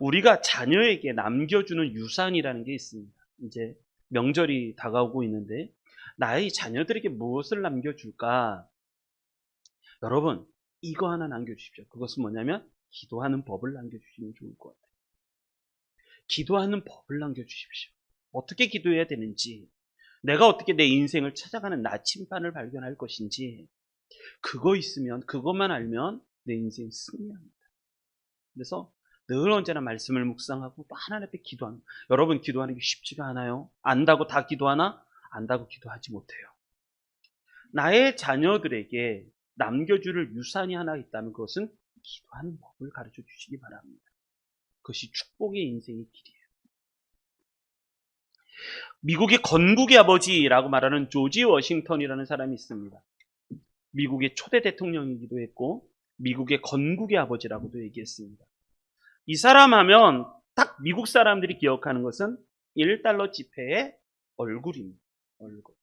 우리가 자녀에게 남겨주는 유산이라는 게 있습니다. 이제 명절이 다가오고 있는데 나의 자녀들에게 무엇을 남겨줄까? 여러분, 이거 하나 남겨주십시오. 그것은 뭐냐면 기도하는 법을 남겨주시면 좋을 것 같아요. 기도하는 법을 남겨주십시오. 어떻게 기도해야 되는지, 내가 어떻게 내 인생을 찾아가는 나침반을 발견할 것인지, 그거 있으면, 그것만 알면 내 인생 승리합니다. 그래서 늘 언제나 말씀을 묵상하고 또 하나님 앞에 기도하는, 여러분 기도하는 게 쉽지가 않아요. 안다고 다 기도하나? 안다고 기도하지 못해요. 나의 자녀들에게 남겨줄 유산이 하나 있다면 그것은 기도하는 법을 가르쳐 주시기 바랍니다. 그것이 축복의 인생의 길이에요. 미국의 건국의 아버지라고 말하는 조지 워싱턴이라는 사람이 있습니다. 미국의 초대 대통령이기도 했고 미국의 건국의 아버지라고도 얘기했습니다. 이 사람 하면 딱 미국 사람들이 기억하는 것은 1달러 지폐의 얼굴입니다. 얼굴.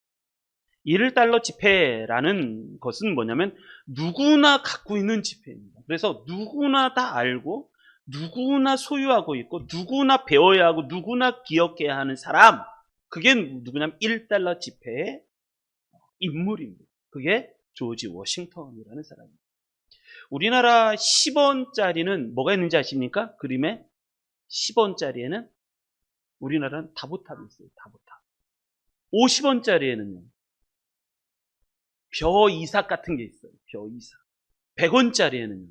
1달러 지폐라는 것은 뭐냐면 누구나 갖고 있는 지폐입니다. 그래서 누구나 다 알고 누구나 소유하고 있고 누구나 배워야 하고 누구나 기억해야 하는 사람, 그게 누구냐면 1달러 지폐의 인물입니다. 그게 조지 워싱턴이라는 사람입니다. 우리나라 10원짜리는 뭐가 있는지 아십니까? 그림에 10원짜리에는 우리나라는 다보탑이 있어요. 다보탑. 50원짜리에는요. 벼 이삭 같은 게 있어요. 벼 이삭. 100원짜리에는요.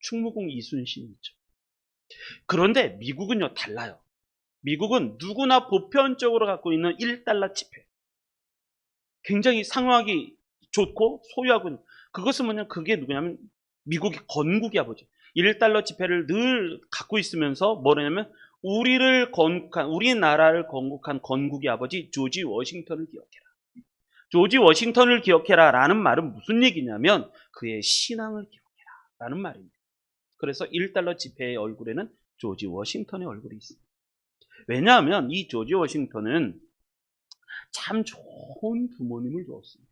충무공 이순신이 있죠. 그런데 미국은요 달라요. 미국은 누구나 보편적으로 갖고 있는 1달러 지폐. 굉장히 상황이 좋고 소유하고 있는, 그것은 뭐냐면 그게 누구냐면 미국의 건국의 아버지. 1달러 지폐를 늘 갖고 있으면서 뭐냐면 우리를 건국한, 우리나라를 건국한 건국의 아버지 조지 워싱턴을 기억해라. 조지 워싱턴을 기억해라 라는 말은 무슨 얘기냐면 그의 신앙을 기억해라 라는 말입니다. 그래서 1달러 지폐의 얼굴에는 조지 워싱턴의 얼굴이 있습니다. 왜냐하면 이 조지 워싱턴은 참 좋은 부모님을 두었습니다.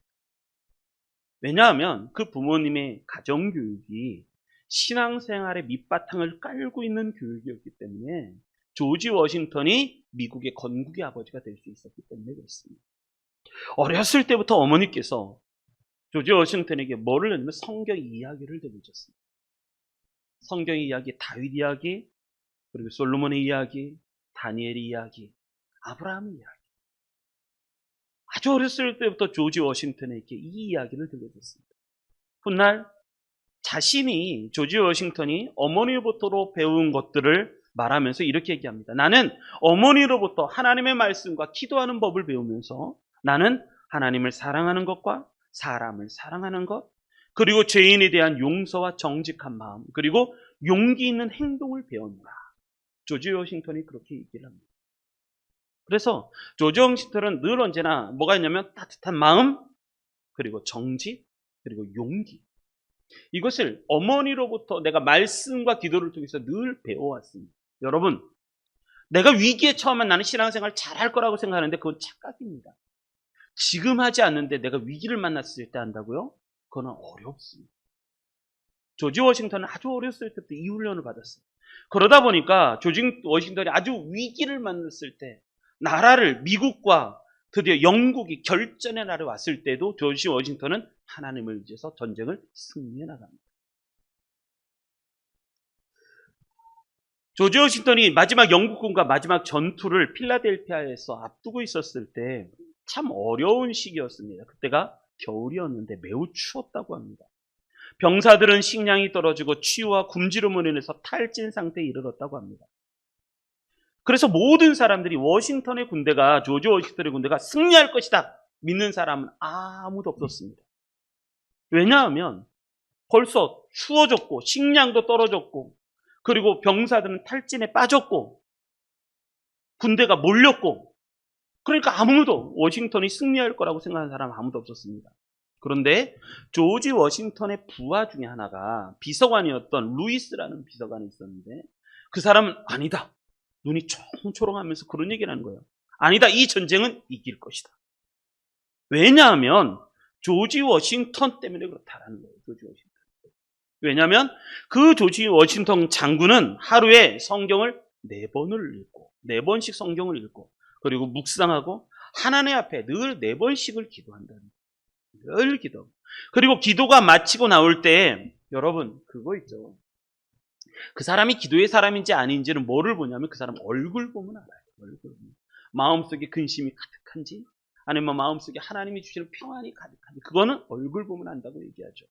왜냐하면 그 부모님의 가정교육이 신앙생활의 밑바탕을 깔고 있는 교육이었기 때문에 조지 워싱턴이 미국의 건국의 아버지가 될 수 있었기 때문에 그렇습니다. 어렸을 때부터 어머니께서 조지 워싱턴에게 뭐를 했냐면 성경 이야기를 들려줬습니다. 성경 이야기, 다윗 이야기, 그리고 솔로몬의 이야기, 다니엘의 이야기, 아브라함의 이야기. 아주 어렸을 때부터 조지 워싱턴에게 이 이야기를 들려줬습니다. 훗날 자신이 조지 워싱턴이 어머니로부터 배운 것들을 말하면서 이렇게 얘기합니다. 나는 어머니로부터 하나님의 말씀과 기도하는 법을 배우면서 나는 하나님을 사랑하는 것과 사람을 사랑하는 것, 그리고 죄인에 대한 용서와 정직한 마음, 그리고 용기 있는 행동을 배웠노라. 조지 워싱턴이 그렇게 얘기를 합니다. 그래서 조지 워싱턴은 늘 언제나 뭐가 있냐면 따뜻한 마음, 그리고 정직, 그리고 용기. 이것을 어머니로부터 내가 말씀과 기도를 통해서 늘 배워왔습니다. 여러분, 내가 위기에 처하면 나는 신앙생활 잘할 거라고 생각하는데 그건 착각입니다. 지금 하지 않는데 내가 위기를 만났을 때 한다고요? 그건 어렵습니다. 조지 워싱턴은 아주 어렸을 때부터 이 훈련을 받았어요. 그러다 보니까 조지 워싱턴이 아주 위기를 만났을 때 나라를, 미국과 드디어 영국이 결전의 날에 왔을 때도 조지 워싱턴은 하나님을 의지해서 전쟁을 승리해 나갑니다. 조지 워싱턴이 마지막 영국군과 마지막 전투를 필라델피아에서 앞두고 있었을 때 참 어려운 시기였습니다. 그때가 겨울이었는데 매우 추웠다고 합니다. 병사들은 식량이 떨어지고 추위와 굶주림으로 인해서 탈진 상태에 이르렀다고 합니다. 그래서 모든 사람들이 워싱턴의 군대가, 조지 워싱턴의 군대가 승리할 것이다 믿는 사람은 아무도 없었습니다. 왜냐하면 벌써 추워졌고 식량도 떨어졌고 그리고 병사들은 탈진에 빠졌고 군대가 몰렸고, 그러니까 아무도 워싱턴이 승리할 거라고 생각하는 사람 아무도 없었습니다. 그런데 조지 워싱턴의 부하 중에 하나가 비서관이었던 루이스라는 비서관이 있었는데 그 사람은 아니다, 눈이 초롱초롱하면서 그런 얘기를 하는 거예요. 아니다, 이 전쟁은 이길 것이다. 왜냐하면 조지 워싱턴 때문에 그렇다라는 거예요. 조지 워싱턴. 왜냐하면 그 조지 워싱턴 장군은 하루에 성경을 4번을 읽고 4번씩 성경을 읽고 그리고 묵상하고 하나님 앞에 늘 4번씩을 기도한다는 거예요. 늘 기도. 그리고 기도가 마치고 나올 때 여러분 그거 있죠. 그 사람이 기도의 사람인지 아닌지는 뭐를 보냐면 그 사람 얼굴 보면 알아요. 얼굴 보면. 마음속에 근심이 가득한지 아니면 마음속에 하나님이 주시는 평안이 가득한지 그거는 얼굴 보면 안다고 얘기하죠.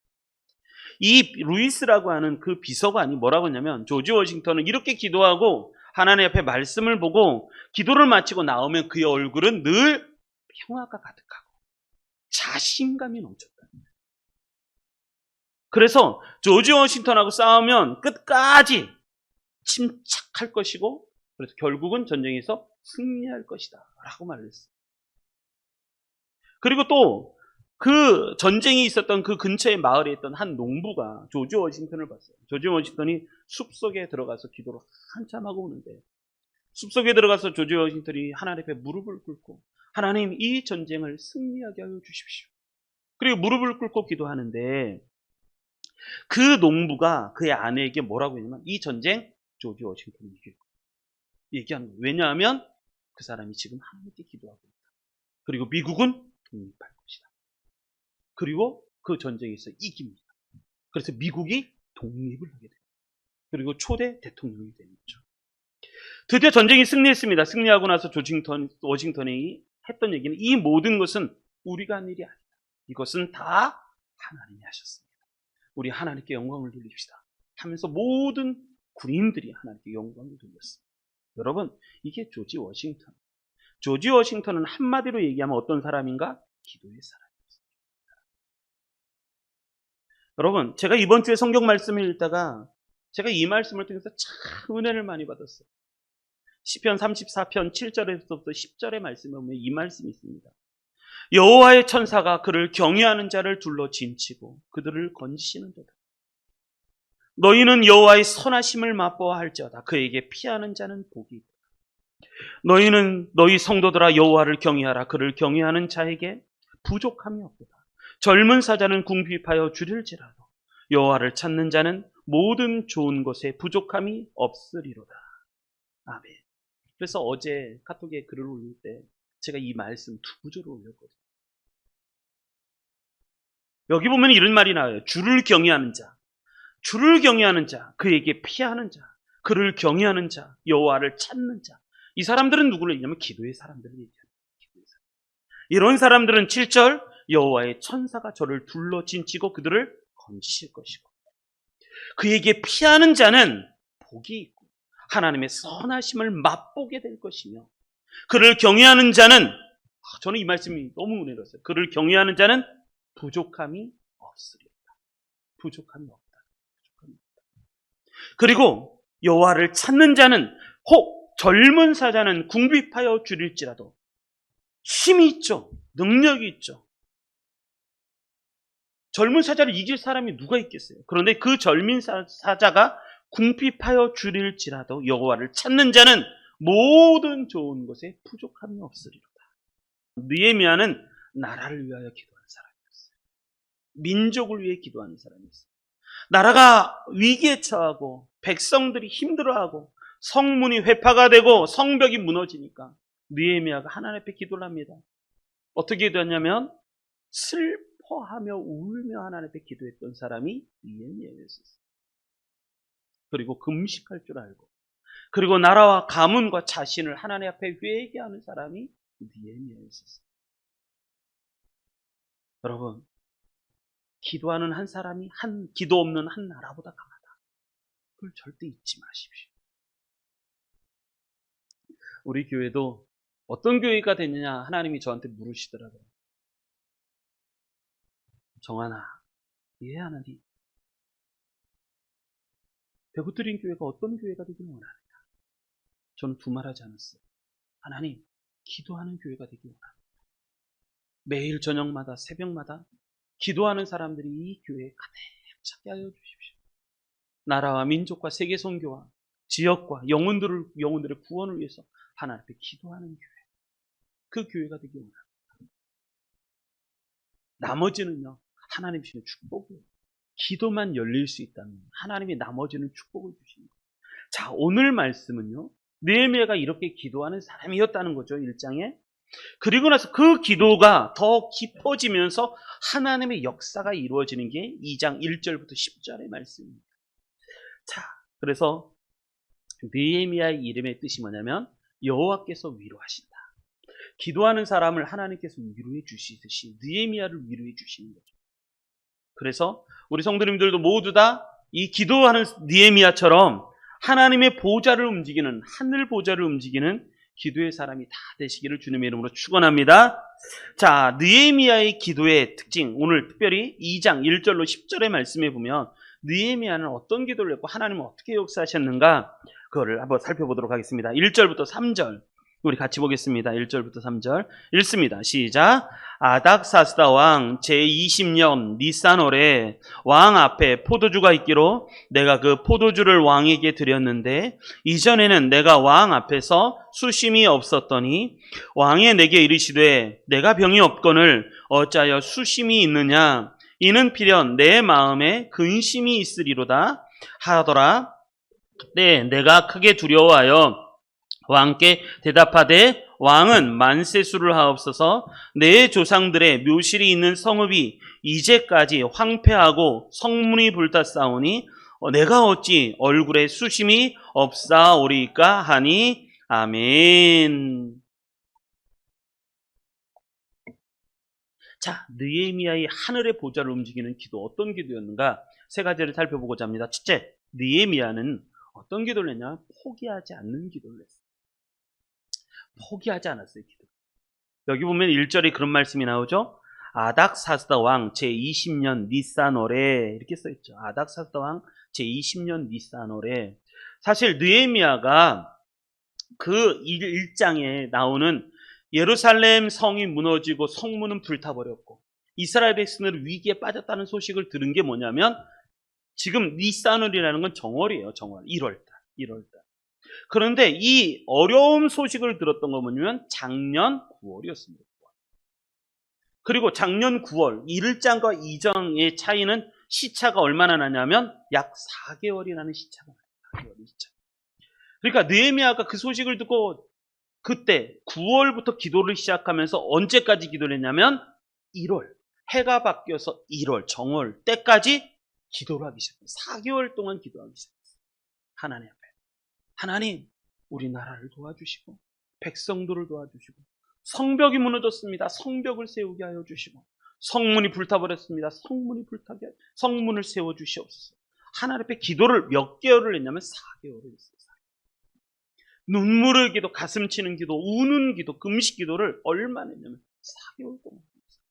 이 루이스라고 하는 그 비서관이 뭐라고 했냐면 조지 워싱턴은 이렇게 기도하고 하나님 앞에 말씀을 보고 기도를 마치고 나오면 그의 얼굴은 늘 평화가 가득하고 자신감이 넘쳤다. 그래서 조지 워싱턴하고 싸우면 끝까지 침착할 것이고 그래서 결국은 전쟁에서 승리할 것이다 라고 말을 했어요. 그리고 또 그 전쟁이 있었던 그 근처의 마을에 있던 한 농부가 조지 워싱턴을 봤어요. 조지 워싱턴이 숲속에 들어가서 기도를 한참 하고 오는데 숲속에 들어가서 조지 워싱턴이 하나님 앞에 무릎을 꿇고 하나님 이 전쟁을 승리하게 하여 주십시오. 그리고 무릎을 꿇고 기도하는데 그 농부가 그의 아내에게 뭐라고 했냐면 이 전쟁 조지 워싱턴이 이길 거예요. 얘기하는 거예요. 왜냐하면 그 사람이 지금 하나님께 기도하고 있다. 그리고 미국은 독립할 것이다. 그리고 그 전쟁에서 이깁니다. 그래서 미국이 독립을 하게 됩니다. 그리고 초대 대통령이 되는 거죠. 드디어 전쟁이 승리했습니다. 승리하고 나서 조지 워싱턴이 했던 얘기는 이 모든 것은 우리가 한 일이 아니다. 이것은 다 하나님이 하셨습니다. 우리 하나님께 영광을 돌립시다. 하면서 모든 군인들이 하나님께 영광을 돌렸습니다. 여러분, 이게 조지 워싱턴. 조지 워싱턴은 한마디로 얘기하면 어떤 사람인가? 기도의 사람이었습니다. 여러분, 제가 이번 주에 성경 말씀을 읽다가 제가 이 말씀을 통해서 참 은혜를 많이 받았어요. 시편 34편 7절에서부터 10절의 말씀에 보면 이 말씀이 있습니다. 여호와의 천사가 그를 경외하는 자를 둘러 진치고 그들을 건지시는도다. 너희는 여호와의 선하심을 맛보아할지어다. 그에게 피하는 자는 복이 있다. 너희는 너희 성도들아 여호와를 경외하라. 그를 경외하는 자에게 부족함이 없도다. 젊은 사자는 궁핍하여 줄일지라도 여호와를 찾는 자는 모든 좋은 것에 부족함이 없으리로다. 아멘. 그래서 어제 카톡에 글을 올릴 때 제가 이 말씀 2구절을 올렸거든요. 여기 보면 이런 말이 나와요. 주를 경외하는 자, 주를 경외하는 자, 그에게 피하는 자, 그를 경외하는 자, 여호와를 찾는 자. 이 사람들은 누구를 얘기하면 기도의 사람들을 얘기합니다. 기도의 사람. 이런 사람들은 7절 여호와의 천사가 저를 둘러 진치고 그들을 건지실 것이고 그에게 피하는 자는 복이 있고 하나님의 선하심을 맛보게 될 것이며 그를 경외하는 자는 저는 이 말씀이 너무 은혜로웠어요. 그를 경외하는 자는 부족함이 없으리라. 부족함이 없다. 부족함이 없다. 그리고 여호와를 찾는 자는 혹 젊은 사자는 궁핍하여 줄일지라도 힘이 있죠. 능력이 있죠. 젊은 사자를 이길 사람이 누가 있겠어요? 그런데 그 젊은 사자가 궁핍하여 줄일지라도 여호와를 찾는 자는 모든 좋은 것에 부족함이 없으리로다. 느헤미야는 나라를 위하여 기도하는 사람이었어요. 민족을 위해 기도하는 사람이었어요. 나라가 위기에 처하고 백성들이 힘들어하고 성문이 회파가 되고 성벽이 무너지니까 느헤미야가 하나님 앞에 기도를 합니다. 어떻게 기도했냐면 슬퍼하며 울며 하나님 앞에 기도했던 사람이 느헤미야였어요. 그리고 금식할 줄 알고 그리고 나라와 가문과 자신을 하나님 앞에 회개하는 사람이 느헤미야였어요. 여러분, 기도하는 한 사람이 기도 없는 한 나라보다 강하다. 그걸 절대 잊지 마십시오. 우리 교회도 어떤 교회가 되느냐 하나님이 저한테 물으시더라고요. 정하나, 예 하나님. 배고드린 교회가 어떤 교회가 되길 원합니다. 저는 두말하지 않았어요. 하나님, 기도하는 교회가 되길 원합니다. 매일 저녁마다 새벽마다 기도하는 사람들이 이 교회에 가득 차게 하여 주십시오. 나라와 민족과 세계 선교와 지역과 영혼들의 구원을 위해서 하나님 앞에 기도하는 교회. 그 교회가 되길 원합니다. 나머지는요, 하나님 주시는 축복이에요. 기도만 열릴 수 있다면 하나님이 나머지는 축복을 주십니다. 자, 오늘 말씀은요, 느헤미야가 이렇게 기도하는 사람이었다는 거죠. 1장에. 그리고 나서 그 기도가 더 깊어지면서 하나님의 역사가 이루어지는 게 2장 1절부터 10절의 말씀입니다. 자, 그래서 느헤미야의 이름의 뜻이 뭐냐면 여호와께서 위로하신다. 기도하는 사람을 하나님께서 위로해 주시듯이 느헤미야를 위로해 주시는 거죠. 그래서 우리 성도님들도 모두 다 이 기도하는 느헤미야처럼 하나님의 보좌를 움직이는, 하늘 보좌를 움직이는 기도의 사람이 다 되시기를 주님의 이름으로 축원합니다. 자, 느헤미야의 기도의 특징, 오늘 특별히 2장 1절로 10절의 말씀에 보면 느헤미야는 어떤 기도를 했고 하나님은 어떻게 역사하셨는가, 그거를 한번 살펴보도록 하겠습니다. 1절부터 3절 우리 같이 보겠습니다. 1절부터 3절 읽습니다. 시작. 아닥사스다 왕 제20년 니산월에 왕 앞에 포도주가 있기로 내가 그 포도주를 왕에게 드렸는데 이전에는 내가 왕 앞에서 수심이 없었더니 왕이 내게 이르시되 내가 병이 없거늘 어찌하여 수심이 있느냐, 이는 필연 내 마음에 근심이 있으리로다 하더라. 그때 내가 크게 두려워하여 왕께 대답하되 왕은 만세수를 하옵소서. 내 조상들의 묘실이 있는 성읍이 이제까지 황폐하고 성문이 불탔사오니 내가 어찌 얼굴에 수심이 없사오리까 하니. 아멘. 자, 느헤미야의 하늘의 보좌를 움직이는 기도, 어떤 기도였는가? 세 가지를 살펴보고자 합니다. 첫째, 느헤미야는 어떤 기도를 했냐? 포기하지 않는 기도를 했어요. 포기하지 않았어요, 기도. 여기 보면 1절에 그런 말씀이 나오죠. 아닥사스다 왕 제20년 니산월에 이렇게 써있죠. 아닥사스다 왕 제20년 니산월에. 사실 느헤미야가 그 1장에 나오는 예루살렘 성이 무너지고 성문은 불타버렸고 이스라엘 백성들은 위기에 빠졌다는 소식을 들은 게 뭐냐면 지금 니산월이라는 건 정월이에요. 정월. 1월달. 그런데 이 어려운 소식을 들었던 거 뭐냐면 작년 9월이었습니다. 그리고 작년 9월 1장과 2장의 차이는 시차가 얼마나 나냐면 약 4개월이 시차가 나요. 4개월의 시차. 그러니까 느헤미야가 그 소식을 듣고 그때 9월부터 기도를 시작하면서 언제까지 기도를 했냐면 1월. 해가 바뀌어서 1월 정월 때까지 기도를 하기 시작했어요. 4개월 동안 기도하기 시작했어요. 하나님 앞에. 하나님, 우리나라를 도와주시고 백성들을 도와주시고 성벽이 무너졌습니다. 성벽을 세우게 하여 주시고 성문이 불타버렸습니다. 성문을 세워주시옵소서. 하나님 앞에 기도를 몇 개월을 했냐면 4개월을 했어요. 눈물의 기도, 가슴 치는 기도, 우는 기도, 금식 기도를 얼마나 했냐면 4개월 동안 했어요.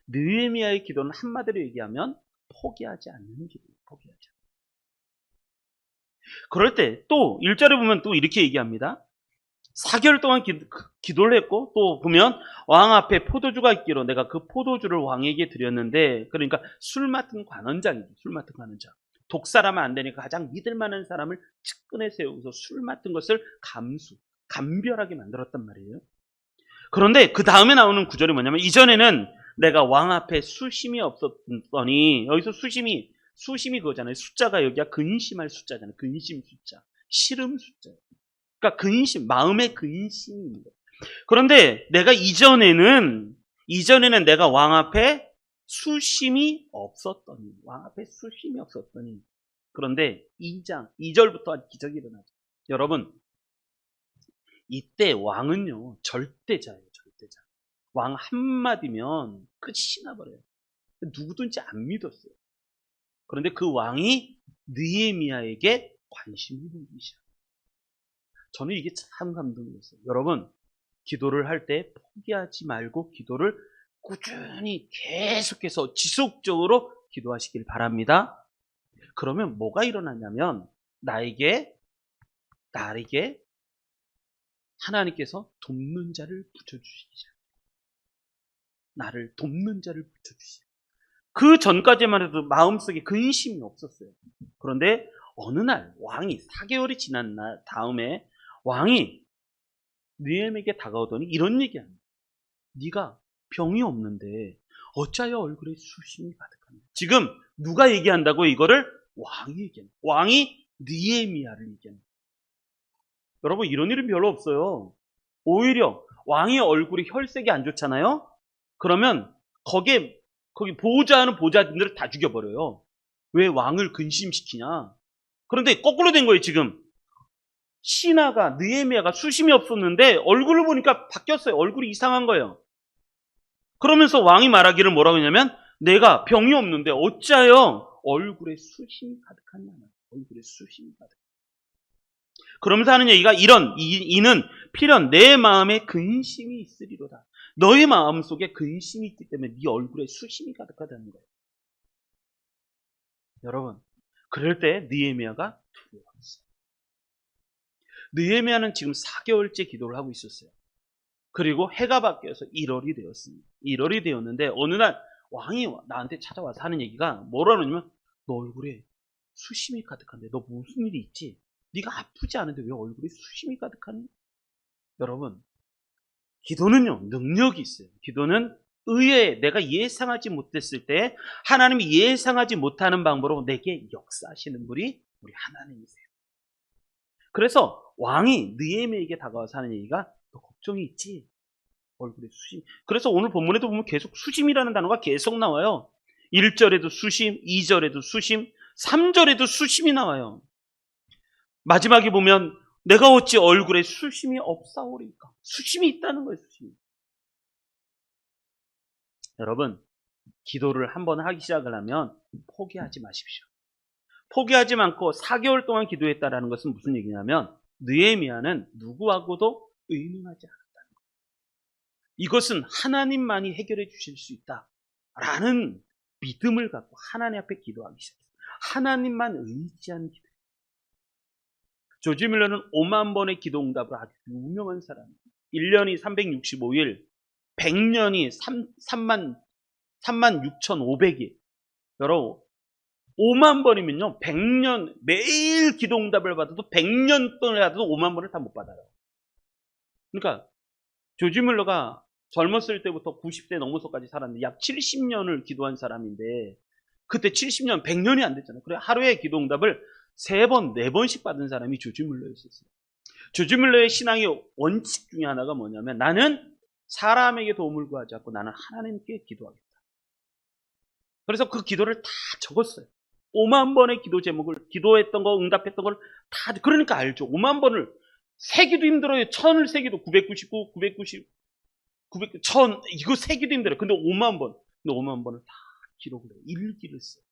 느헤미야의 기도는 한마디로 얘기하면 포기하지 않는 기도예요. 포기하지 않는. 그럴 때 또 1절에 보면 또 이렇게 얘기합니다. 4개월 동안 기도를 했고 또 보면 왕 앞에 포도주가 있기로 내가 그 포도주를 왕에게 드렸는데, 그러니까 술 맡은 관원장이죠. 술 맡은 관원장. 독살하면 안 되니까 가장 믿을 만한 사람을 측근에 세우고서 술 맡은 것을 감별하게 만들었단 말이에요. 그런데 그 다음에 나오는 구절이 뭐냐면 이전에는 내가 왕 앞에 수심이 없었더니, 여기서 수심이 그거잖아요. 숫자가 여기가 근심할 숫자잖아요. 근심 숫자. 시름 숫자. 그러니까 근심, 마음의 근심입니다. 그런데 내가 이전에는 내가 왕 앞에 수심이 없었더니, 그런데 2절부터 기적이 일어나죠. 여러분, 이때 왕은요, 절대자예요, 절대자. 왕 한마디면 끝이 나버려요. 누구든지 안 믿었어요. 그런데 그 왕이 느헤미야에게 관심을 보이기 시작해요. 저는 이게 참 감동이었어요. 여러분, 기도를 할 때 포기하지 말고 기도를 꾸준히 계속해서 지속적으로 기도하시길 바랍니다. 그러면 뭐가 일어나냐면 나에게 하나님께서 돕는 자를 붙여주시기 시작해요. 나를 돕는 자를 붙여주시고, 그 전까지만 해도 마음속에 근심이 없었어요. 그런데 어느 날 왕이 4개월이 지난 다음에 왕이 느헤미야에게 다가오더니 이런 얘기합니다. 네가 병이 없는데 어찌하여 얼굴에 수심이 가득하냐. 지금 누가 얘기한다고 이거를? 왕이 얘기하는. 왕이 느헤미야를 얘기하는. 여러분 이런 일은 별로 없어요. 오히려 왕의 얼굴이 혈색이 안 좋잖아요. 그러면 거기 보호자하는 보좌진들을 다 죽여버려요. 왜 왕을 근심시키냐. 그런데 거꾸로 된 거예요. 지금 신하가 느헤미야가 수심이 없었는데 얼굴을 보니까 바뀌었어요. 얼굴이 이상한 거예요. 그러면서 왕이 말하기를 뭐라고 했냐면 내가 병이 없는데 어찌하여 얼굴에 수심이 가득하냐. 얼굴에 수심이 가득. 그러면서 하는 얘기가 이는 필연 내 마음에 근심이 있으리로다. 너의 마음속에 근심이 있기 때문에 네 얼굴에 수심이 가득하다는 거예요. 여러분 그럴 때 느헤미야가 두려워했어요. 느헤미야는 지금 4개월째 기도를 하고 있었어요. 그리고 해가 바뀌어서 1월이 되었습니다. 1월이 되었는데 어느 날 왕이 나한테 찾아와서 하는 얘기가 뭐라 그러냐면 너 얼굴에 수심이 가득한데 너 무슨 일이 있지? 네가 아프지 않은데 왜 얼굴에 수심이 가득하니? 여러분 기도는요 능력이 있어요. 기도는 의외에 내가 예상하지 못했을 때 하나님이 예상하지 못하는 방법으로 내게 역사하시는 분이 우리 하나님이세요. 그래서 왕이 느헤미야에게 다가와서 하는 얘기가 너 걱정이 있지? 얼굴에 수심. 그래서 오늘 본문에도 보면 계속 수심이라는 단어가 계속 나와요. 1절에도 수심, 2절에도 수심, 3절에도 수심이 나와요. 마지막에 보면 내가 어찌 얼굴에 수심이 없사오리까. 수심이 있다는 거예요. 수심이. 여러분 기도를 한번 하기 시작을 하면 포기하지 마십시오. 포기하지 않고 4개월 동안 기도했다라는 것은 무슨 얘기냐면 느헤미야는 누구하고도 의논하지 않았다는 거예요. 이것은 하나님만이 해결해 주실 수 있다라는 믿음을 갖고 하나님 앞에 기도하기 시작했어요. 하나님만 의지한 기도. 조지 밀러는 5만 번의 기도 응답으로 아주 유명한 사람이에요. 1년이 365일, 100년이 36,500일. 여러분 5만 번이면요 100년 매일 기도 응답을 받아도 100년 동안 받아도 5만 번을 다 못 받아요. 그러니까 조지 밀러가 젊었을 때부터 90세 넘어서까지 살았는데 약 70년을 기도한 사람인데 그때 70년 100년이 안 됐잖아요. 그래 하루에 기도 응답을 3번 4번씩 받은 사람이 조지 밀러였었어요. 조지 밀러의 신앙의 원칙 중에 하나가 뭐냐면 나는 사람에게 도움을 구하지 않고 나는 하나님께 기도하겠다. 그래서 그 기도를 다 적었어요. 5만 번의 기도 제목을 기도했던 거 응답했던 걸 다 그러니까 알죠. 5만 번을 세기도 힘들어요. 1000을 세기도 999, 990, 900, 1000 이거 세기도 힘들어요. 근데 5만 번. 근데 5만 번을 다 기록을 해요. 일기를 써요.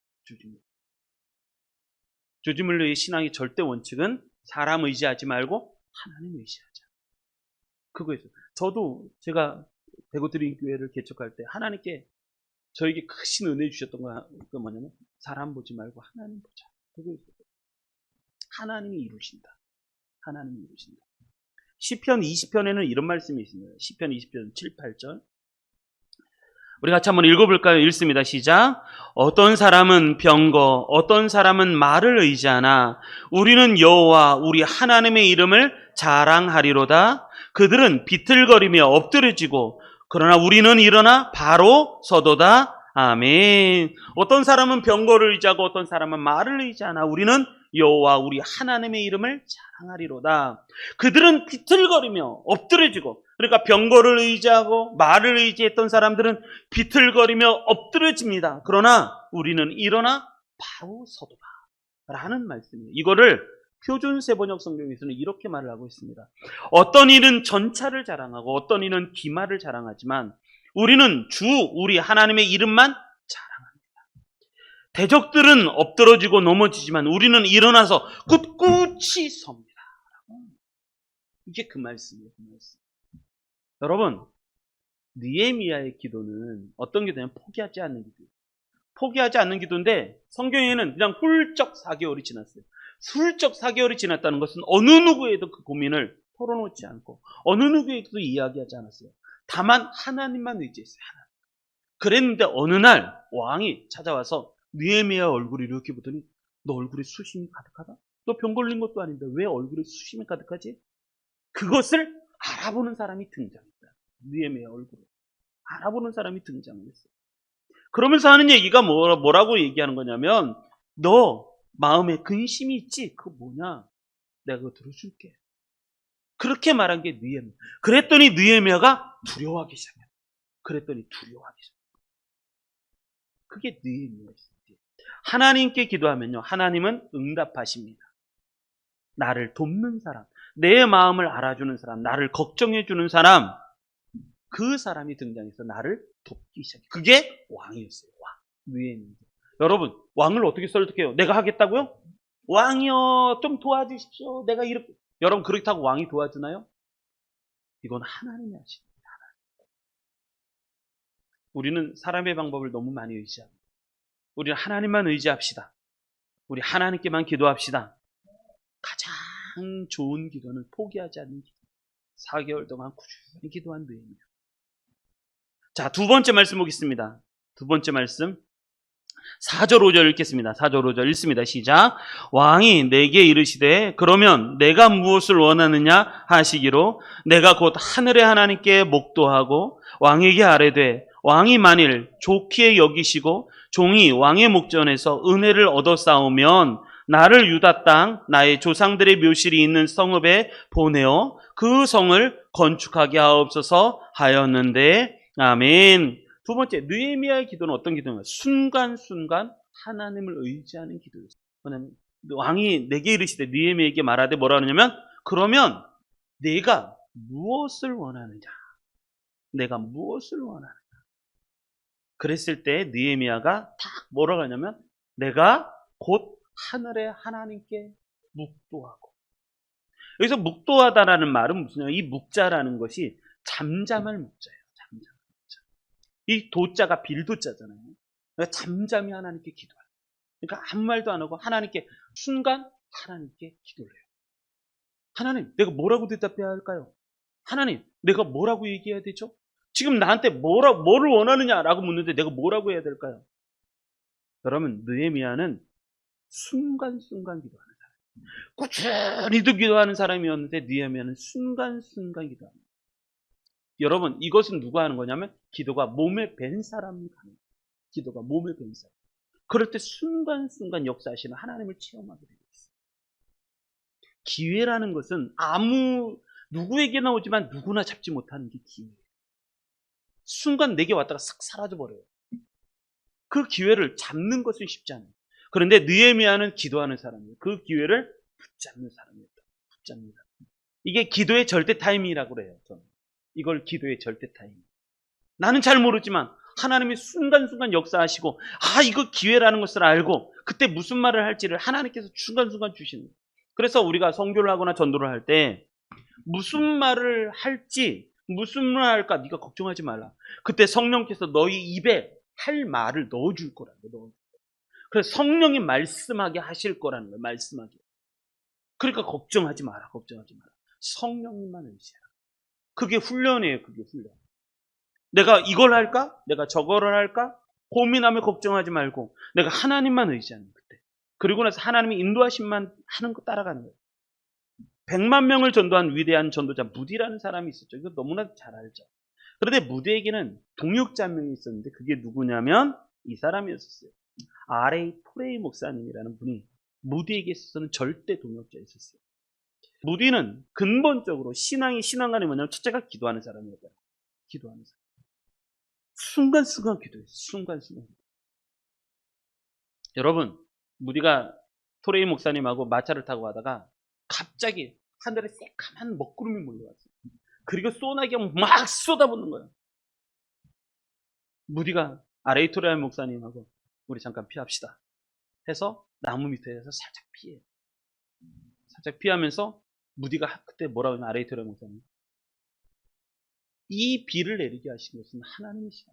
조지 밀러의 신앙의 절대 원칙은 사람 의지하지 말고 하나님 의지하자. 그거였어요. 저도 제가 대구 드림교회를 개척할 때 하나님께 저에게 크신 은혜 주셨던 거 뭐냐면 사람 보지 말고 하나님 보자. 그거였어요. 하나님이 이루신다. 하나님이 이루신다. 시편 20편에는 이런 말씀이 있습니다. 시편 20편 7, 8절. 우리 같이 한번 읽어볼까요? 읽습니다. 시작. 어떤 사람은 병거, 어떤 사람은 말을 의지하나 우리는 여호와 우리 하나님의 이름을 자랑하리로다. 그들은 비틀거리며 엎드려지고 그러나 우리는 일어나 바로 서도다. 아멘. 어떤 사람은 병거를 의지하고 어떤 사람은 말을 의지하나 우리는 여호와 우리 하나님의 이름을 자랑하리로다. 그들은 비틀거리며 엎드려지고 그러니까 병거를 의지하고 말을 의지했던 사람들은 비틀거리며 엎드려집니다. 그러나 우리는 일어나 바로 서도다 라는 말씀이에요. 이거를 표준세번역 성경에서는 이렇게 말을 하고 있습니다. 어떤 이는 전차를 자랑하고 어떤 이는 기마를 자랑하지만 우리는 주 우리 하나님의 이름만 자랑합니다. 대적들은 엎드러지고 넘어지지만 우리는 일어나서 꿋꿋이 섭니다. 이게 그 말씀이에요. 그 말씀. 여러분 느헤미야의 기도는 어떤 기도냐면 포기하지 않는 기도예요. 포기하지 않는 기도인데 성경에는 그냥 훌쩍 4개월이 지났어요. 훌쩍 4개월이 지났다는 것은 어느 누구에도 그 고민을 털어놓지 않고 어느 누구에게도 이야기하지 않았어요. 다만 하나님만 의지했어요. 하나님. 그랬는데 어느 날 왕이 찾아와서 느헤미야 얼굴이 이렇게 보더니 너 얼굴에 수심이 가득하다? 너 병 걸린 것도 아닌데 왜 얼굴에 수심이 가득하지? 그것을 알아보는 사람이 등장했다. 느헤미야 얼굴을 알아보는 사람이 등장을 했어요. 그러면서 하는 얘기가 뭐라고 얘기하는 거냐면, 너 마음에 근심이 있지? 그거 뭐냐? 내가 그거 들어줄게. 그렇게 말한 게 느헤미야. 그랬더니 느헤미야가 두려워하기 시작해요. 그랬더니 두려워하기 시작해요. 그게 느헤미야였어요. 하나님께 기도하면요, 하나님은 응답하십니다. 나를 돕는 사람, 내 마음을 알아주는 사람, 나를 걱정해주는 사람, 그 사람이 등장해서 나를 돕기 시작해요. 그게 왕이었어요. 왕. 느헤미야. 여러분, 왕을 어떻게 설득해요? 내가 하겠다고요? 왕이요, 좀 도와주십시오. 내가 이렇게. 여러분, 그렇다고 왕이 도와주나요? 이건 하나님이 하십니다. 우리는 사람의 방법을 너무 많이 의지합니다. 우리는 하나님만 의지합시다. 우리 하나님께만 기도합시다. 가장 좋은 기도는 포기하지 않는 기도. 4개월 동안 꾸준히 기도한 느헤미야. 자, 두 번째 말씀 보겠습니다. 두 번째 말씀 4절 5절 읽겠습니다. 4절 5절 읽습니다. 시작. 왕이 내게 이르시되 그러면 내가 무엇을 원하느냐 하시기로 내가 곧 하늘의 하나님께 목도하고 왕에게 아뢰되 왕이 만일 좋게 여기시고 종이 왕의 목전에서 은혜를 얻어 싸우면 나를 유다 땅 나의 조상들의 묘실이 있는 성읍에 보내어 그 성을 건축하게 하옵소서 하였는데 아멘. 두 번째, 느헤미야의 기도는 어떤 기도인가요? 순간순간 하나님을 의지하는 기도였어요. 왜냐하면 왕이 내게 이르시되 느헤미야에게 말하되 뭐라 하느냐면 그러면 내가 무엇을 원하느냐? 내가 무엇을 원하느냐? 그랬을 때 느헤미야가 딱 뭐라고 하냐면 내가 곧 하늘의 하나님께 묵도하고. 여기서 묵도하다라는 말은 무슨 이 묵자라는 것이 잠잠할 묵자예요. 잠잠. 이 도자가 빌도자잖아요. 그러니까 잠잠히 하나님께 기도해요. 그러니까 아무 말도 안 하고 하나님께 순간 하나님께 기도를 해요. 하나님, 내가 뭐라고 대답해야 할까요? 하나님, 내가 뭐라고 얘기해야 되죠? 지금 나한테 뭐를 원하느냐라고 묻는데 내가 뭐라고 해야 될까요? 여러분, 느헤미야는 순간순간 기도하는 사람. 꾸준히도 기도하는 사람이었는데 느헤미야는 순간순간 기도합니다. 여러분, 이것은 누가 하는 거냐면 기도가 몸에 밴 사람이 하는 거예요. 기도가 몸에 밴 사람. 그럴 때 순간순간 역사하시는 하나님을 체험하게 되고 있어요. 기회라는 것은 누구에게나 오지만 누구나 잡지 못하는 게 기회예요. 순간 내게 왔다가 싹 사라져버려요. 그 기회를 잡는 것은 쉽지 않아요. 그런데 느헤미야는 기도하는 사람이에요. 그 기회를 붙잡는 사람이었다. 붙잡니다. 이게 기도의 절대 타임이라고 그래요. 저는. 이걸 기도의 절대 타임. 나는 잘 모르지만 하나님이 순간순간 역사하시고 이거 기회라는 것을 알고 그때 무슨 말을 할지를 하나님께서 순간순간 주시는 거예요. 그래서 우리가 선교를 하거나 전도를 할 때 무슨 말을 할지 무슨 말을 할까 네가 걱정하지 말라. 그때 성령께서 너희 입에 할 말을 넣어줄 거라는 거예요. 그래서 성령이 말씀하게 하실 거라는 거예요. 말씀하게. 그러니까 걱정하지 마라. 걱정하지 마라. 성령님만 의지해라. 그게 훈련이에요. 그게 훈련. 내가 이걸 할까? 내가 저거를 할까? 고민하며 걱정하지 말고 내가 하나님만 의지하는 그때. 그리고 나서 하나님이 인도하심만 하는 거 따라가는 거예요. 100만 명을 전도한 위대한 전도자 무디라는 사람이 있었죠. 이거 너무나 잘 알죠. 그런데 무디에게는 동역자 한 명이 있었는데 그게 누구냐면 이 사람이었어요. R.A. 토레이 목사님이라는 분이 무디에게 있어서는 절대 동역자였었어요. 무디는 근본적으로 신앙관이 뭐냐면 첫째가 기도하는 사람이었어요. 기도하는 사람. 순간순간 기도했어요. 순간순간. 여러분, 무디가 토레이 목사님하고 마차를 타고 가다가 갑자기 하늘에 새까만 먹구름이 몰려왔어요. 그리고 소나기가 막 쏟아붓는 거예요. 무디가 R.A. 토레이 목사님하고 우리 잠깐 피합시다 해서 나무 밑에서 살짝 피해요. 살짝 피하면서 무디가 그때 뭐라고 하냐면 R.A. 토레이 목사님, 이 비를 내리게 하신 것은 하나님이시다.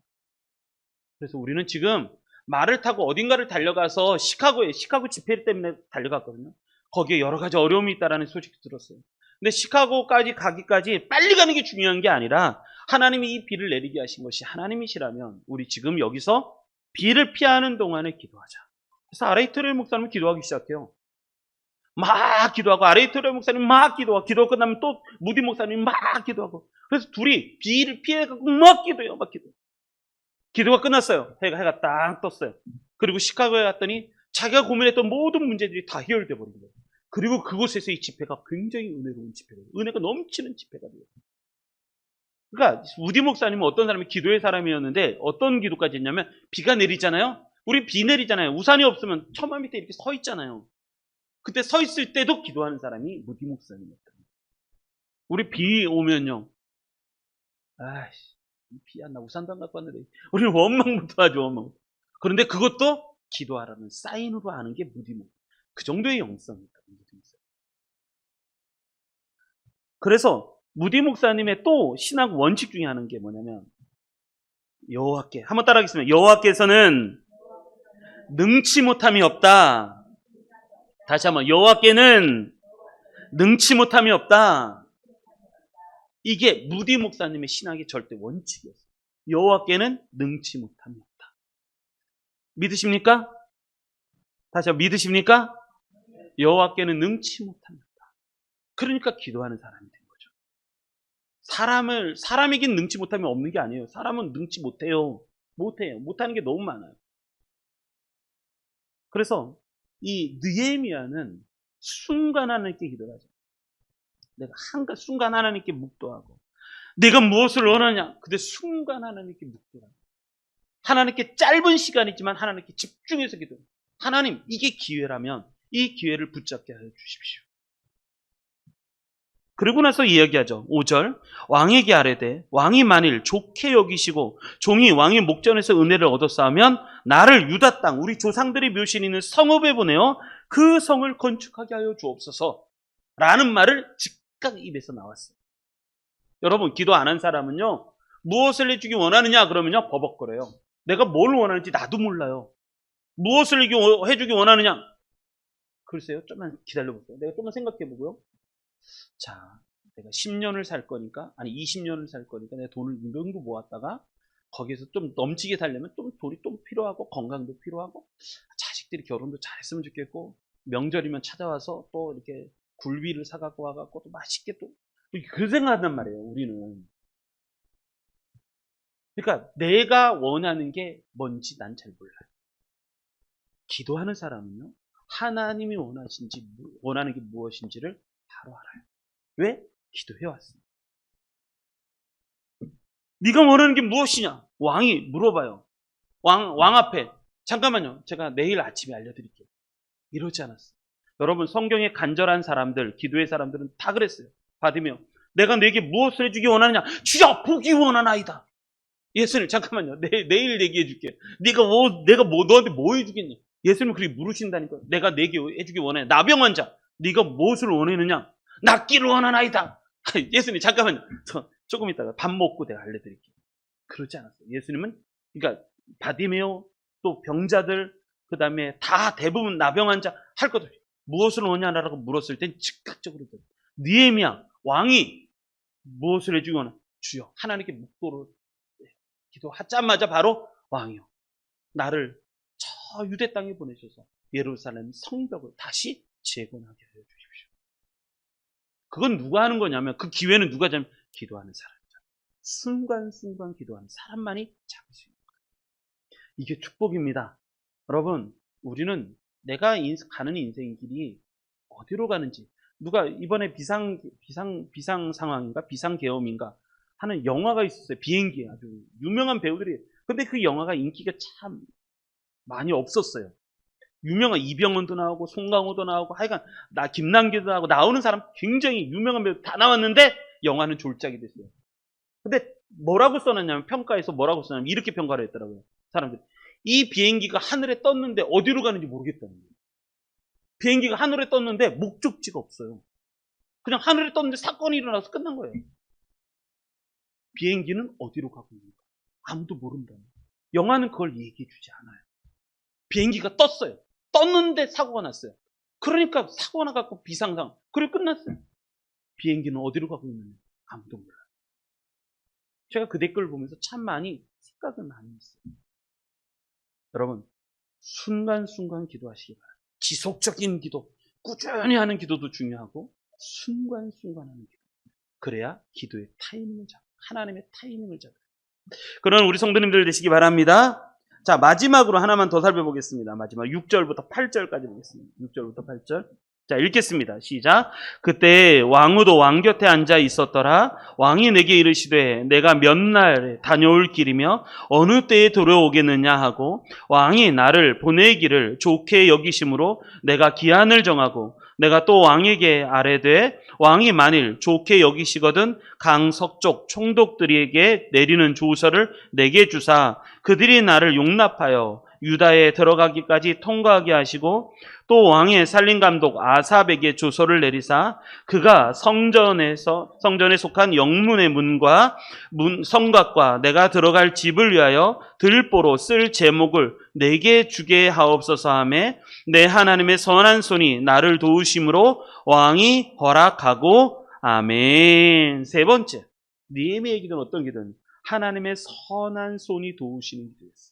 그래서 우리는 지금 말을 타고 어딘가를 달려가서 시카고 집회 때문에 달려갔거든요. 거기에 여러 가지 어려움이 있다는 소식도 들었어요. 근데 시카고까지 가기까지 빨리 가는 게 중요한 게 아니라 하나님이 이 비를 내리게 하신 것이 하나님이시라면 우리 지금 여기서 비를 피하는 동안에 기도하자. 그래서 R.A. 토레이 목사님은 기도하기 시작해요. 막 기도하고 R.A. 토레이 목사님 막 기도하고 기도 끝나면 또 무디 목사님 막 기도하고 그래서 둘이 비를 피해가고 막 기도해요. 막 기도. 기도가 끝났어요. 해가 딱 떴어요. 그리고 시카고에 갔더니 자기가 고민했던 모든 문제들이 다 해결돼 버린 거예요. 그리고 그곳에서 이 집회가 굉장히 은혜로운 집회가 돼요. 은혜가 넘치는 집회가 돼요. 그러니까 우디 목사님은 어떤 사람이 기도의 사람이었는데 어떤 기도까지 했냐면 비가 내리잖아요. 우리 비 내리잖아요. 우산이 없으면 처마 밑에 이렇게 서 있잖아요. 그때 서 있을 때도 기도하는 사람이 우디 목사님이었다. 우리 비 오면요. 아이씨, 비 안 나. 우산도 안 갖고 왔는데. 우리는 원망부터 하죠, 원망. 그런데 그것도 기도하라는 사인으로 하는 게 무디목. 그 정도의 영성이다. 그래서 무디 목사님의 또 신학 원칙 중에 하는 게 뭐냐면 여호와께 한번 따라하겠습니다. 여호와께서는 능치 못함이 없다. 다시 한번 여호와께는 능치 못함이 없다. 이게 무디 목사님의 신학의 절대 원칙이었어요. 여호와께는 능치 못함이 없다. 믿으십니까? 다시 한번 믿으십니까? 여호와께는 능치 못함이 없다. 그러니까 기도하는 사람이 된 거죠. 사람에겐 능치 못함이 없는 게 아니에요. 사람은 능치 못해요. 못하는 게 너무 많아요. 그래서 이 느헤미야는 순간 하나님께 기도를 하죠. 내가 순간 하나님께 묵도하고 내가 무엇을 원하냐? 근데 순간 하나님께 묵도하고 하나님께 짧은 시간이지만 하나님께 집중해서 기도해요. 하나님, 이게 기회라면 이 기회를 붙잡게 하여 주십시오. 그러고 나서 이야기하죠. 5절 왕에게 아뢰되 왕이 만일 좋게 여기시고 종이 왕의 목전에서 은혜를 얻었사하면 나를 유다 땅 우리 조상들이 묘신 있는 성읍에 보내어 그 성을 건축하게 하여 주옵소서 라는 말을 즉각 입에서 나왔어요. 여러분 기도 안 한 사람은요 무엇을 해주기 원하느냐 그러면요 버벅거려요. 내가 뭘 원하는지 나도 몰라요. 무엇을 해주기 원하느냐 글쎄요 좀만 기다려보세요. 내가 좀만 생각해보고요. 자, 내가 10년을 살 거니까, 아니 20년을 살 거니까 내가 돈을 이 정도 모았다가 거기서 좀 넘치게 살려면 좀 돈이 좀 필요하고 건강도 필요하고 자식들이 결혼도 잘했으면 좋겠고 명절이면 찾아와서 또 이렇게 굴비를 사갖고 와갖고 또 맛있게 또 그 생각한단 말이에요. 우리는. 그러니까 내가 원하는 게 뭔지 난 잘 몰라요. 기도하는 사람은요 하나님이 원하는 게 무엇인지를 바로 알아요. 왜? 기도해왔습니다. 네가 원하는 게 무엇이냐? 왕이 물어봐요. 왕 앞에 잠깐만요. 제가 내일 아침에 알려드릴게요. 이러지 않았어요. 여러분 성경에 간절한 사람들, 기도의 사람들은 다 그랬어요. 받으며 내가 내게 무엇을 해주기 원하느냐? 주여 보기 원하나이다. 예수님 잠깐만요. 내일 얘기해 줄게. 내가 너한테 뭐 해주겠냐? 예수님 그렇게 물으신다니까. 내가 내게 해주기 원해. 나병 환자. 네가 무엇을 원하느냐? 낫기를 원하나이다. 예수님 잠깐만요. 조금 있다가 밥 먹고 내가 알려드릴게요. 그러지 않았어요. 예수님은 그러니까 바디메오 또 병자들 그 다음에 다 대부분 나병 환자 할 것 없이 무엇을 원하냐라고 물었을 땐 즉각적으로 느헤미야 왕이 무엇을 해주기 원하? 주여 하나님께 묵도를 기도하자마자 바로 왕이요 나를 저 유대 땅에 보내셔서 예루살렘 성벽을 다시 재건하게 하여 주십시오. 그건 누가 하는 거냐면 그 기회는 누가 잡으면 기도하는 사람이죠. 순간순간 기도하는 사람만이 잡을 수 있는 거예요. 이게 축복입니다. 여러분 우리는 내가 가는 인생 길이 어디로 가는지 누가 이번에 비상 상황인가 비상계엄인가 하는 영화가 있었어요. 비행기에 아주 유명한 배우들이 근데 그 영화가 인기가 참 많이 없었어요. 유명한 이병헌도 나오고 송강호도 나오고 하여간 김남기도 나오고 나오는 사람 굉장히 유명한 배우 다 나왔는데 영화는 졸작이 됐어요. 근데 뭐라고 써놨냐면 평가에서 뭐라고 써놨냐면 이렇게 평가를 했더라고요. 사람들이 이 비행기가 하늘에 떴는데 어디로 가는지 모르겠다는 거예요. 비행기가 하늘에 떴는데 목적지가 없어요. 그냥 하늘에 떴는데 사건이 일어나서 끝난 거예요. 비행기는 어디로 가고 있는가 아무도 모른다는 거예요. 영화는 그걸 얘기해 주지 않아요. 비행기가 떴어요. 떴는데 사고가 났어요. 그러니까 사고가 나갖고 비상상. 그리고 끝났어요. 비행기는 어디로 가고 있는지 아무도 몰라요. 제가 그 댓글을 보면서 참 많이 생각은 많이 했어요. 여러분 순간순간 기도하시기 바랍니다. 지속적인 기도, 꾸준히 하는 기도도 중요하고 순간순간 하는 기도. 그래야 기도의 타이밍을 잡고 하나님의 타이밍을 잡고 그런 우리 성도님들 되시기 바랍니다. 자, 마지막으로 하나만 더 살펴보겠습니다. 마지막 6절부터 8절까지 보겠습니다. 6절부터 8절. 자, 읽겠습니다. 시작. 그때 왕후도 왕 곁에 앉아 있었더라. 왕이 내게 이르시되 내가 몇 날 다녀올 길이며 어느 때에 돌아오겠느냐 하고 왕이 나를 보내기를 좋게 여기심으로 내가 기한을 정하고 내가 또 왕에게 아뢰되 왕이 만일 좋게 여기시거든 강석쪽 총독들에게 내리는 조서를 내게 주사 그들이 나를 용납하여 유다에 들어가기까지 통과하게 하시고 또 왕의 살림감독 아삽에게 조서를 내리사 그가 성전에 속한 영문의 문과 성곽과 내가 들어갈 집을 위하여 들보로 쓸 제목을 내게 주게 하옵소서 하매 내 하나님의 선한 손이 나를 도우심으로 왕이 허락하고 아멘. 세 번째, 느헤미야의 기도는 어떤 기도는 하나님의 선한 손이 도우시는 기도였어요.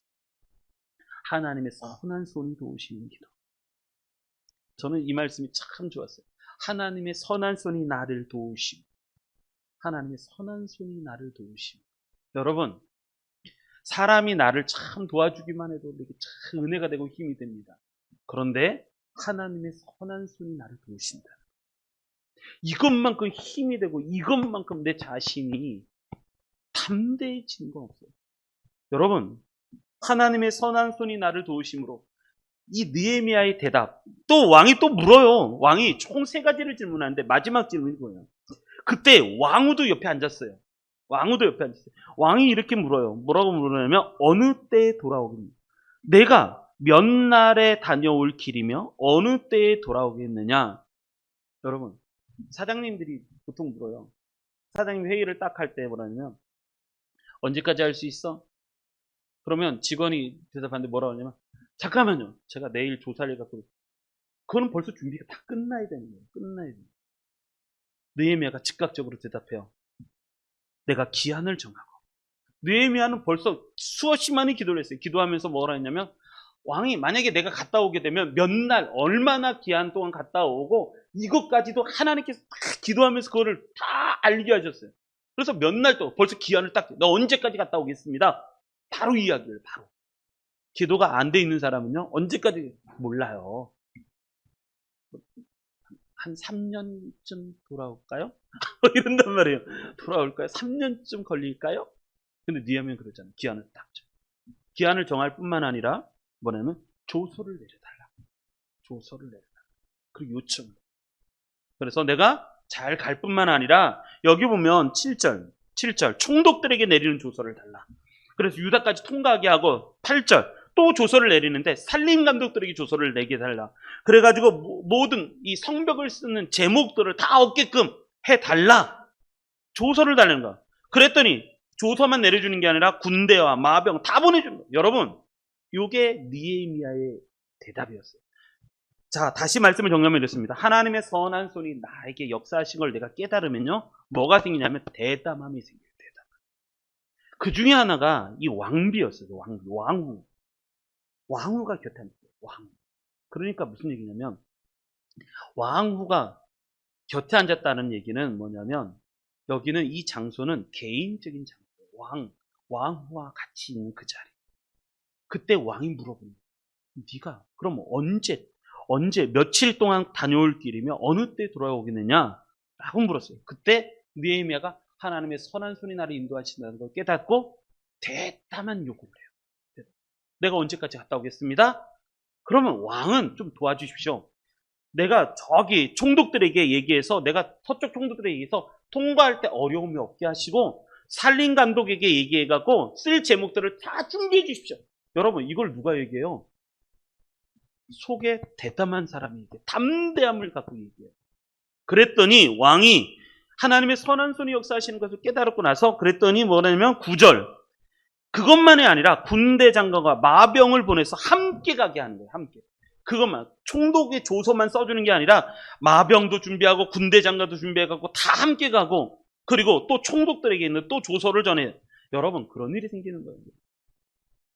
하나님의 선한 손이 도우시는 기도. 저는 이 말씀이 참 좋았어요. 하나님의 선한 손이 나를 도우심. 하나님의 선한 손이 나를 도우심. 여러분, 사람이 나를 참 도와주기만 해도 이렇게 참 은혜가 되고 힘이 됩니다. 그런데 하나님의 선한 손이 나를 도우신다. 이것만큼 힘이 되고 이것만큼 내 자신이 담대해지는 건 없어요. 여러분, 하나님의 선한 손이 나를 도우심으로 이 느헤미야의 대답. 또 왕이 또 물어요. 왕이 총 3가지를 질문하는데 마지막 질문이 뭐예요? 그때 왕후도 옆에 앉았어요. 왕후도 옆에 앉았어요. 왕이 이렇게 물어요. 뭐라고 물으냐면 어느 때에 돌아오겠느냐. 내가 몇 날에 다녀올 길이며 어느 때에 돌아오겠느냐. 여러분, 사장님들이 보통 물어요. 사장님 회의를 딱 할 때 뭐라냐면 언제까지 할 수 있어? 그러면 직원이 대답하는데 뭐라고 하냐면 잠깐만요. 제가 내일 조사를 갖고 그거는 벌써 준비가 다 끝나야 되는 거예요. 끝나야 돼요. 느헤미야가 즉각적으로 대답해요. 내가 기한을 정하고. 느헤미야는 벌써 수없이만이 기도를 했어요. 기도하면서 뭐라 했냐면 왕이 만약에 내가 갔다 오게 되면 몇 날 얼마나 기한 동안 갔다 오고 이것까지도 하나님께서 다 기도하면서 그거를 다 알게 하셨어요. 그래서 몇 날 동안 벌써 기한을 딱 너 언제까지 갔다 오겠습니다. 바로 이야기를 바로. 기도가 안 돼 있는 사람은요. 언제까지 몰라요. 한 3년쯤 돌아올까요? 이런단 말이에요. 돌아올까요? 3년쯤 걸릴까요? 근데 느헤미야는 그러잖아요. 기한을 딱 줘. 기한을 정할 뿐만 아니라 뭐냐면 조서를 내려달라. 조서를 내려달라. 그리고 요청을. 그래서 내가 잘 갈 뿐만 아니라 여기 보면 7절 총독들에게 내리는 조서를 달라. 그래서 유다까지 통과하게 하고 8절 또 조서를 내리는데 살림감독들에게 조서를 내게 달라. 그래가지고 모든 이 성벽을 쓰는 제목들을 다 얻게끔 해달라. 조서를 달라는 거야. 그랬더니 조서만 내려주는 게 아니라 군대와 마병 다 보내주는 거야. 여러분, 이게 느헤미야의 대답이었어요. 자, 다시 말씀을 정리하겠습니다. 하나님의 선한 손이 나에게 역사하신 걸 내가 깨달으면요. 뭐가 생기냐면 대담함이 생겨요. 대담함. 그 중에 하나가 이 왕비였어요. 왕후. 왕후가 곁에 앉았어요. 왕후. 그러니까 무슨 얘기냐면 왕후가 곁에 앉았다는 얘기는 뭐냐면 여기는 이 장소는 개인적인 장소예요. 왕후와 같이 있는 그 자리. 그때 왕이 물어보는 거예요. 네가 그럼 언제 며칠 동안 다녀올 길이며 어느 때 돌아오겠느냐 라고 물었어요. 그때 느헤미야가 하나님의 선한 손이 나를 인도하신다는 걸 깨닫고 대담한 요구를 해요. 내가 언제까지 갔다 오겠습니다. 그러면 왕은 좀 도와주십시오. 내가 저기 총독들에게 얘기해서 내가 서쪽 총독들에게 얘기해서 통과할 때 어려움이 없게 하시고 살림감독에게 얘기해갖고 쓸 제목들을 다 준비해 주십시오. 여러분, 이걸 누가 얘기해요? 속에 대담한 사람이 얘기해요. 담대함을 갖고 얘기해요. 그랬더니 왕이 하나님의 선한 손이 역사하시는 것을 깨달았고 나서 그랬더니 뭐냐면 9절 그것만이 아니라 군대 장관과 마병을 보내서 함께 가게 하는 거예요. 함께. 그것만 총독의 조서만 써주는 게 아니라 마병도 준비하고 군대 장관도 준비해갖고 다 함께 가고 그리고 또 총독들에게 있는 또 조서를 전해요. 여러분, 그런 일이 생기는 거예요.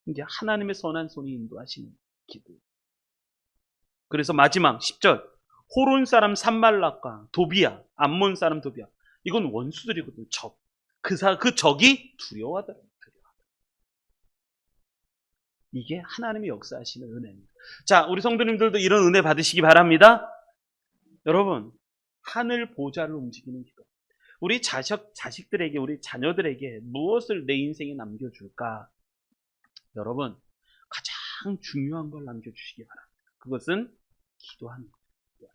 이게 하나님의 선한 손이 인도하시는 기도. 그래서 마지막 10절 호론 사람 산말락과 도비야, 암몬 사람 도비야. 이건 원수들이거든요. 적. 그 적이 두려워하더라고요. 이게 하나님의 역사하시는 은혜입니다. 자, 우리 성도님들도 이런 은혜 받으시기 바랍니다. 여러분, 하늘 보좌를 움직이는 기도. 우리 자식들에게, 우리 자녀들에게 무엇을 내 인생에 남겨줄까? 여러분, 가장 중요한 걸 남겨주시기 바랍니다. 그것은 기도하는 거예요.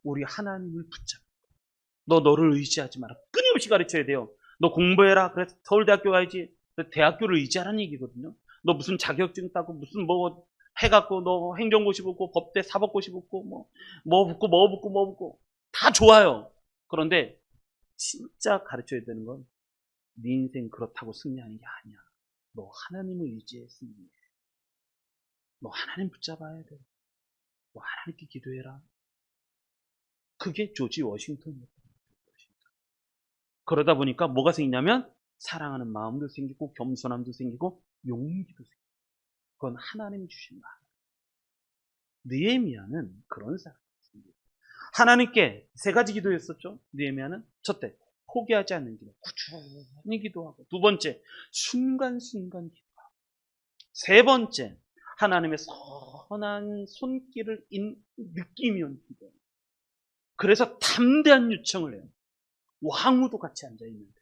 우리 하나님을 붙잡고, 너를 의지하지 마라. 끊임없이 가르쳐야 돼요. 너 공부해라. 그래서 서울대학교 가야지. 대학교를 의지하라는 얘기거든요. 너 무슨 자격증 따고 무슨 뭐 해갖고 너 행정고시 붙고 법대 사법고시 붙고 뭐 붙고 다 좋아요. 그런데 진짜 가르쳐야 되는 건 네 인생 그렇다고 승리하는 게 아니야. 너 하나님을 의지해 승리해. 너 하나님 붙잡아야 돼. 너 하나님께 기도해라. 그게 조지 워싱턴이었던 거예요. 그러다 보니까 뭐가 생기냐면 사랑하는 마음도 생기고 겸손함도 생기고 용기도 생기고. 그건 하나님이 주신 말. 느헤미야는 그런 사람이었습니다. 하나님께 세 가지 기도했었죠. 느헤미야는 첫째, 포기하지 않는 기도, 꾸준히 기도하고. 두 번째, 순간순간 기도하고. 세 번째, 하나님의 선한 손길을 느끼면 기도해요. 그래서 담대한 요청을 해요. 왕후도 같이 앉아있는데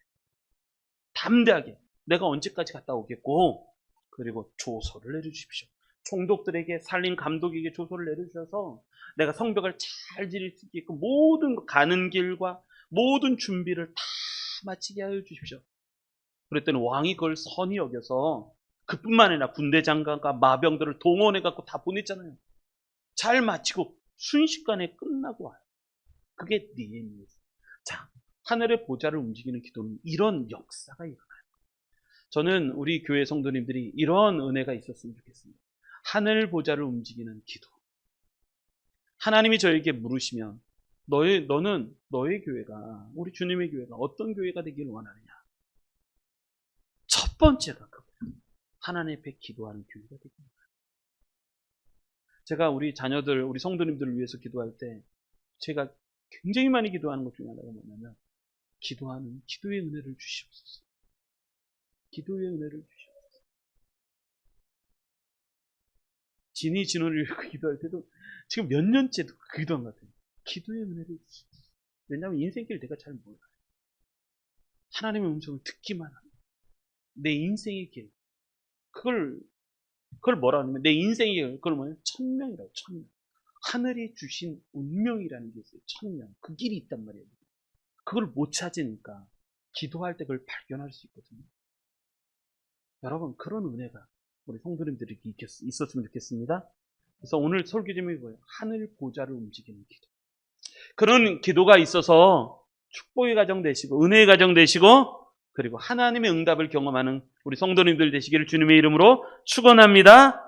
담대하게 내가 언제까지 갔다 오겠고, 그리고 조서를 내려주십시오. 총독들에게, 살린 감독에게 조서를 내려주셔서 내가 성벽을 잘 지을 수 있게끔 모든 가는 길과 모든 준비를 다 마치게 하여 주십시오. 그랬더니 왕이 그걸 선히 여겨서 그뿐만 아니라 군대 장관과 마병들을 동원해갖고 다 보냈잖아요. 잘 마치고 순식간에 끝나고 와요. 그게 느헤미야예요. 자, 하늘의 보좌를 움직이는 기도는 이런 역사가 일어나요. 저는 우리 교회 성도님들이 이런 은혜가 있었으면 좋겠습니다. 하늘 보좌를 움직이는 기도. 하나님이 저에게 물으시면 너는 너의 교회가, 우리 주님의 교회가 어떤 교회가 되기를 원하느냐? 첫 번째가 그거예요. 하나님 앞에 기도하는 교회가 되기를 원합니다. 제가 우리 자녀들, 우리 성도님들을 위해서 기도할 때 제가 굉장히 많이 기도하는 것 중에 하나가 뭐냐면 기도의 은혜를 주시옵소서. 기도의 은혜를 주시옵소서. 진우를 위해 기도할 때도 지금 몇 년째도 그 기도한 것 같아요. 기도의 은혜를 주시옵소서. 왜냐하면 인생길 내가 잘 몰라요. 하나님의 음성을 듣기만 합니다. 내 인생의 길. 그걸 뭐라 하냐면 내 인생의 길. 그걸 뭐냐면 천명이라고. 천명. 하늘이 주신 운명이라는 게 있어요. 천명. 그 길이 있단 말이에요. 그걸 못 찾으니까 기도할 때 그걸 발견할 수 있거든요. 여러분, 그런 은혜가 우리 성도님들에게 있었으면 좋겠습니다. 그래서 오늘 설교 제목이 뭐예요? 하늘 보좌를 움직이는 기도. 그런 기도가 있어서 축복의 가정 되시고 은혜의 가정 되시고 그리고 하나님의 응답을 경험하는 우리 성도님들 되시기를 주님의 이름으로 축원합니다.